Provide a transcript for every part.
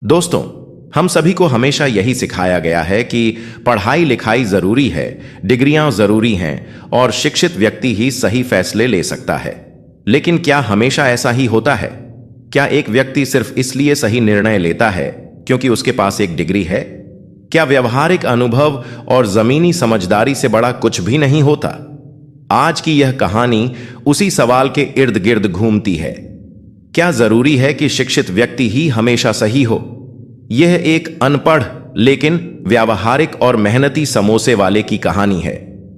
दोस्तों, हम सभी को हमेशा यही सिखाया गया है कि पढ़ाई लिखाई जरूरी है, डिग्रियां जरूरी हैं और शिक्षित व्यक्ति ही सही फैसले ले सकता है। लेकिन क्या हमेशा ऐसा ही होता है? क्या एक व्यक्ति सिर्फ इसलिए सही निर्णय लेता है क्योंकि उसके पास एक डिग्री है? क्या व्यवहारिक अनुभव और जमीनी समझदारी से बड़ा कुछ भी नहीं होता? आज की यह कहानी उसी सवाल के इर्द गिर्द घूमती है। क्या जरूरी है कि शिक्षित व्यक्ति ही हमेशा सही हो? यह एक अनपढ़ लेकिन व्यावहारिक और मेहनती समोसे वाले की कहानी है,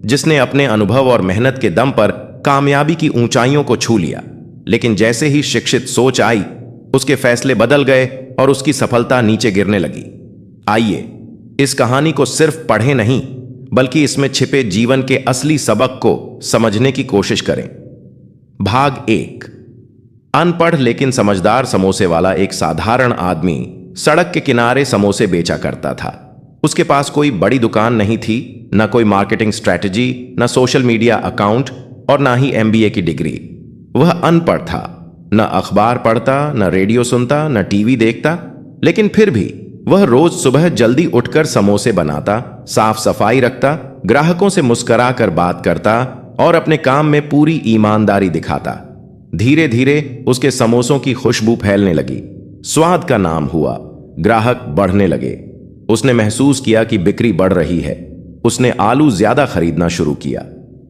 जिसने अपने अनुभव और मेहनत के दम पर कामयाबी की ऊंचाइयों को छू लिया। लेकिन जैसे ही शिक्षित सोच आई, उसके फैसले बदल गए और उसकी सफलता नीचे गिरने लगी। आइए इस कहानी को सिर्फ पढ़ें नहीं, बल्कि इसमें छिपे जीवन के असली सबक को समझने की कोशिश करें। भाग 1। अनपढ़ लेकिन समझदार समोसे वाला एक साधारण आदमी सड़क के किनारे समोसे बेचा करता था। उसके पास कोई बड़ी दुकान नहीं थी, न कोई मार्केटिंग स्ट्रैटेजी, न सोशल मीडिया अकाउंट और न ही MBA की डिग्री। वह अनपढ़ था, न अखबार पढ़ता, न रेडियो सुनता, न टीवी देखता, लेकिन फिर भी वह रोज सुबह जल्दी उठकर समोसे बनाता, साफ सफाई रखता, ग्राहकों से मुस्कुरा कर बात करता और अपने काम में पूरी ईमानदारी दिखाता। धीरे धीरे उसके समोसों की खुशबू फैलने लगी, स्वाद का नाम हुआ, ग्राहक बढ़ने लगे। उसने महसूस किया कि बिक्री बढ़ रही है। उसने आलू ज्यादा खरीदना शुरू किया,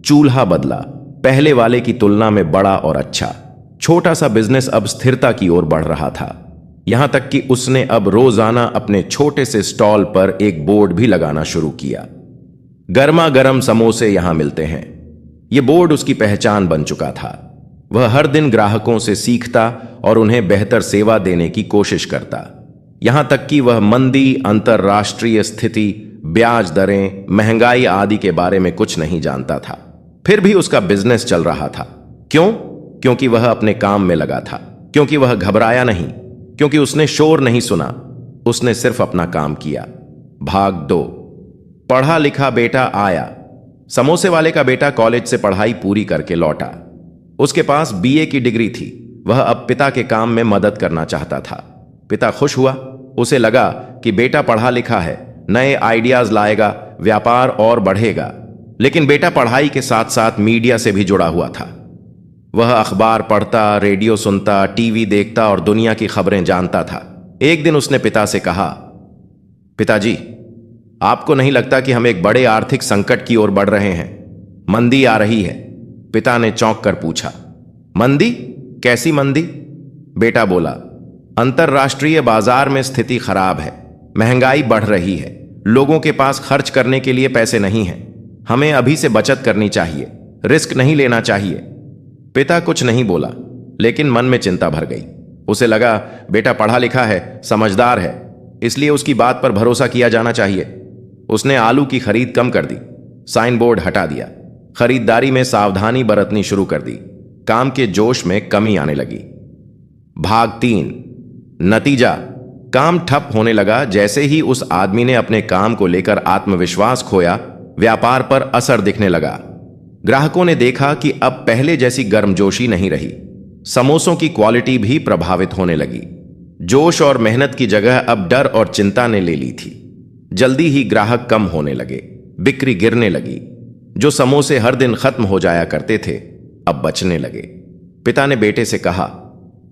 चूल्हा बदला, पहले वाले की तुलना में बड़ा और अच्छा। छोटा सा बिजनेस अब स्थिरता की ओर बढ़ रहा था। यहां तक कि उसने अब रोजाना अपने छोटे से स्टॉल पर एक बोर्ड भी लगाना शुरू किया, गर्मा गर्म समोसे यहां मिलते हैं। यह बोर्ड उसकी पहचान बन चुका था। वह हर दिन ग्राहकों से सीखता और उन्हें बेहतर सेवा देने की कोशिश करता। यहां तक कि वह मंदी, अंतरराष्ट्रीय स्थिति, ब्याज दरें, महंगाई आदि के बारे में कुछ नहीं जानता था। फिर भी उसका बिजनेस चल रहा था। क्यों? क्योंकि वह अपने काम में लगा था, क्योंकि वह घबराया नहीं, क्योंकि उसने शोर नहीं सुना, उसने सिर्फ अपना काम किया। भाग 2। पढ़ा लिखा बेटा आया। समोसे वाले का बेटा कॉलेज से पढ़ाई पूरी करके लौटा। उसके पास BA की डिग्री थी। वह अब पिता के काम में मदद करना चाहता था। पिता खुश हुआ। उसे लगा कि बेटा पढ़ा लिखा है, नए आइडियाज लाएगा, व्यापार और बढ़ेगा। लेकिन बेटा पढ़ाई के साथ साथ मीडिया से भी जुड़ा हुआ था। वह अखबार पढ़ता, रेडियो सुनता, टीवी देखता और दुनिया की खबरें जानता था। एक दिन उसने पिता से कहा, पिताजी, आपको नहीं लगता कि हम एक बड़े आर्थिक संकट की ओर बढ़ रहे हैं? मंदी आ रही है। पिता ने चौंक कर पूछा, मंदी? कैसी मंदी? बेटा बोला, अंतरराष्ट्रीय बाजार में स्थिति खराब है, महंगाई बढ़ रही है, लोगों के पास खर्च करने के लिए पैसे नहीं हैं। हमें अभी से बचत करनी चाहिए, रिस्क नहीं लेना चाहिए। पिता कुछ नहीं बोला, लेकिन मन में चिंता भर गई। उसे लगा बेटा पढ़ा लिखा है, समझदार है, इसलिए उसकी बात पर भरोसा किया जाना चाहिए। उसने आलू की खरीद कम कर दी, साइन बोर्ड हटा दिया, खरीदारी में सावधानी बरतनी शुरू कर दी। काम के जोश में कमी आने लगी। भाग 3। नतीजा, काम ठप होने लगा। जैसे ही उस आदमी ने अपने काम को लेकर आत्मविश्वास खोया, व्यापार पर असर दिखने लगा। ग्राहकों ने देखा कि अब पहले जैसी गर्मजोशी नहीं रही। समोसों की क्वालिटी भी प्रभावित होने लगी। जोश और मेहनत की जगह अब डर और चिंता ने ले ली थी। जल्दी ही ग्राहक कम होने लगे, बिक्री गिरने लगी। जो समोसे हर दिन खत्म हो जाया करते थे, अब बचने लगे। पिता ने बेटे से कहा,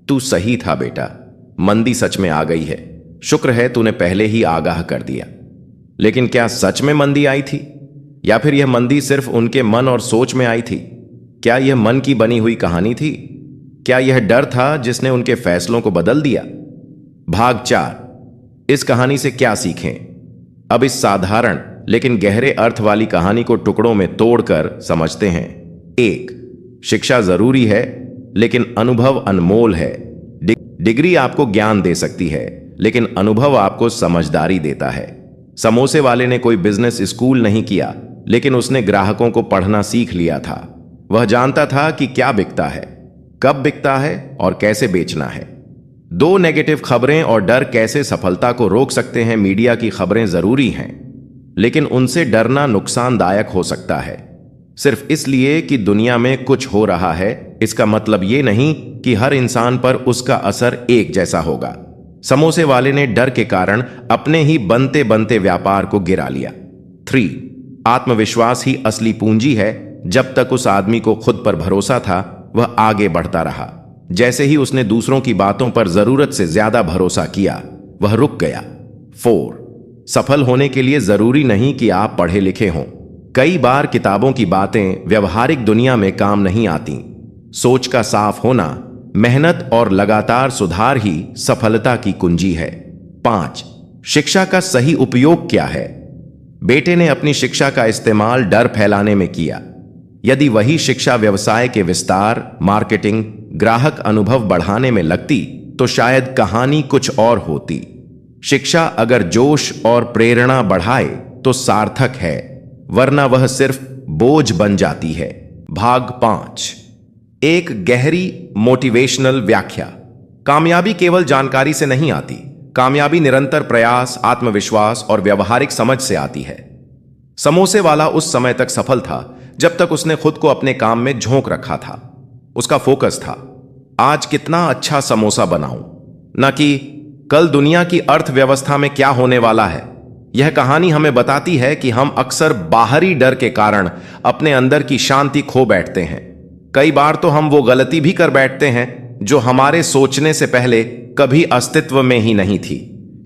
तू सही था बेटा, मंदी सच में आ गई है। शुक्र है तूने पहले ही आगाह कर दिया। लेकिन क्या सच में मंदी आई थी, या फिर यह मंदी सिर्फ उनके मन और सोच में आई थी? क्या यह मन की बनी हुई कहानी थी? क्या यह डर था जिसने उनके फैसलों को बदल दिया? भाग 4। इस कहानी से क्या सीखें? अब इस साधारण लेकिन गहरे अर्थ वाली कहानी को टुकड़ों में तोड़कर समझते हैं। 1। शिक्षा जरूरी है, लेकिन अनुभव अनमोल है। डिग्री आपको ज्ञान दे सकती है, लेकिन अनुभव आपको समझदारी देता है। समोसे वाले ने कोई बिजनेस स्कूल नहीं किया, लेकिन उसने ग्राहकों को पढ़ना सीख लिया था। वह जानता था कि क्या बिकता है, कब बिकता है और कैसे बेचना है। 2 नेगेटिव खबरें और डर कैसे सफलता को रोक सकते हैं। मीडिया की खबरें जरूरी हैं, लेकिन उनसे डरना नुकसानदायक हो सकता है। सिर्फ इसलिए कि दुनिया में कुछ हो रहा है, इसका मतलब ये नहीं कि हर इंसान पर उसका असर एक जैसा होगा। समोसे वाले ने डर के कारण अपने ही बनते बनते व्यापार को गिरा लिया। 3. आत्मविश्वास ही असली पूंजी है। जब तक उस आदमी को खुद पर भरोसा था, वह आगे बढ़ता रहा। जैसे ही उसने दूसरों की बातों पर जरूरत से ज्यादा भरोसा किया, वह रुक गया। 4. सफल होने के लिए जरूरी नहीं कि आप पढ़े लिखे हों। कई बार किताबों की बातें व्यावहारिक दुनिया में काम नहीं आती। सोच का साफ होना, मेहनत और लगातार सुधार ही सफलता की कुंजी है। 5. शिक्षा का सही उपयोग क्या है? बेटे ने अपनी शिक्षा का इस्तेमाल डर फैलाने में किया। यदि वही शिक्षा व्यवसाय के विस्तार, मार्केटिंग, ग्राहक अनुभव बढ़ाने में लगती तो शायद कहानी कुछ और होती। शिक्षा अगर जोश और प्रेरणा बढ़ाए तो सार्थक है, वरना वह सिर्फ बोझ बन जाती है। भाग 5. एक गहरी मोटिवेशनल व्याख्या। कामयाबी केवल जानकारी से नहीं आती। कामयाबी निरंतर प्रयास, आत्मविश्वास और व्यवहारिक समझ से आती है। समोसे वाला उस समय तक सफल था जब तक उसने खुद को अपने काम में झोंक रखा था। उसका फोकस था, आज कितना अच्छा समोसा बनाऊं, न कि कल दुनिया की अर्थव्यवस्था में क्या होने वाला है। यह कहानी हमें बताती है कि हम अक्सर बाहरी डर के कारण अपने अंदर की शांति खो बैठते हैं। कई बार तो हम वो गलती भी कर बैठते हैं जो हमारे सोचने से पहले कभी अस्तित्व में ही नहीं थी।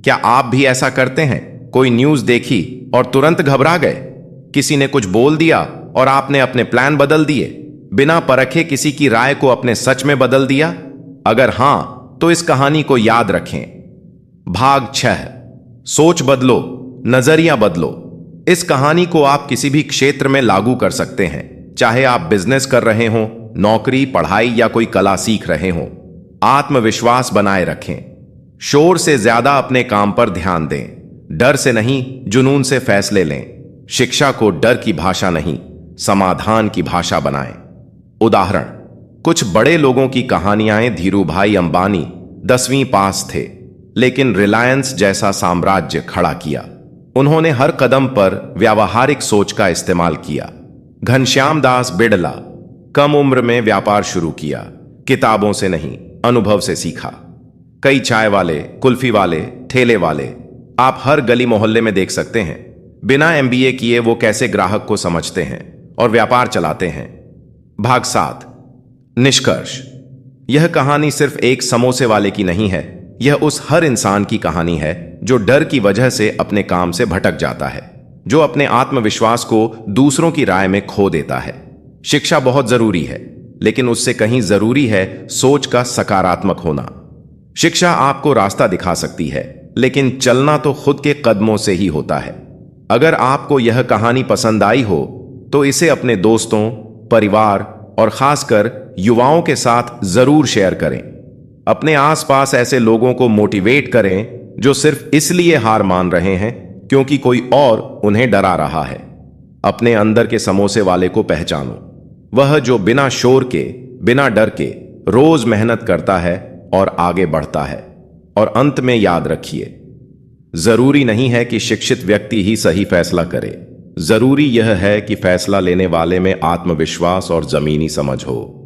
क्या आप भी ऐसा करते हैं? कोई न्यूज़ देखी और तुरंत घबरा गए? किसी ने कुछ बोल दिया और आपने अपने प्लान बदल दिए? बिना परखे किसी की राय को अपने सच में बदल दिया? अगर हां, तो इस कहानी को याद रखें। भाग 6. सोच बदलो, नजरिया बदलो। इस कहानी को आप किसी भी क्षेत्र में लागू कर सकते हैं, चाहे आप बिजनेस कर रहे हों, नौकरी, पढ़ाई या कोई कला सीख रहे हों। आत्मविश्वास बनाए रखें। शोर से ज्यादा अपने काम पर ध्यान दें। डर से नहीं, जुनून से फैसले लें। शिक्षा को डर की भाषा नहीं, समाधान की भाषा बनाएं। उदाहरण, कुछ बड़े लोगों की कहानियां। धीरूभाई अंबानी 10वीं पास थे, लेकिन रिलायंस जैसा साम्राज्य खड़ा किया। उन्होंने हर कदम पर व्यावहारिक सोच का इस्तेमाल किया। घनश्याम दास बिड़ला कम उम्र में व्यापार शुरू किया, किताबों से नहीं, अनुभव से सीखा। कई चाय वाले, कुल्फी वाले, ठेले वाले आप हर गली मोहल्ले में देख सकते हैं। बिना MBA किए वो कैसे ग्राहक को समझते हैं और व्यापार चलाते हैं। भाग 7. निष्कर्ष। यह कहानी सिर्फ एक समोसे वाले की नहीं है। यह उस हर इंसान की कहानी है जो डर की वजह से अपने काम से भटक जाता है, जो अपने आत्मविश्वास को दूसरों की राय में खो देता है। शिक्षा बहुत जरूरी है, लेकिन उससे कहीं जरूरी है सोच का सकारात्मक होना। शिक्षा आपको रास्ता दिखा सकती है, लेकिन चलना तो खुद के कदमों से ही होता है। अगर आपको यह कहानी पसंद आई हो तो इसे अपने दोस्तों, परिवार और खासकर युवाओं के साथ जरूर शेयर करें। अपने आसपास ऐसे लोगों को मोटिवेट करें जो सिर्फ इसलिए हार मान रहे हैं क्योंकि कोई और उन्हें डरा रहा है। अपने अंदर के समोसे वाले को पहचानो, वह जो बिना शोर के, बिना डर के रोज मेहनत करता है और आगे बढ़ता है। और अंत में याद रखिए, जरूरी नहीं है कि शिक्षित व्यक्ति ही सही फैसला करे। जरूरी यह है कि फैसला लेने वाले में आत्मविश्वास और जमीनी समझ हो।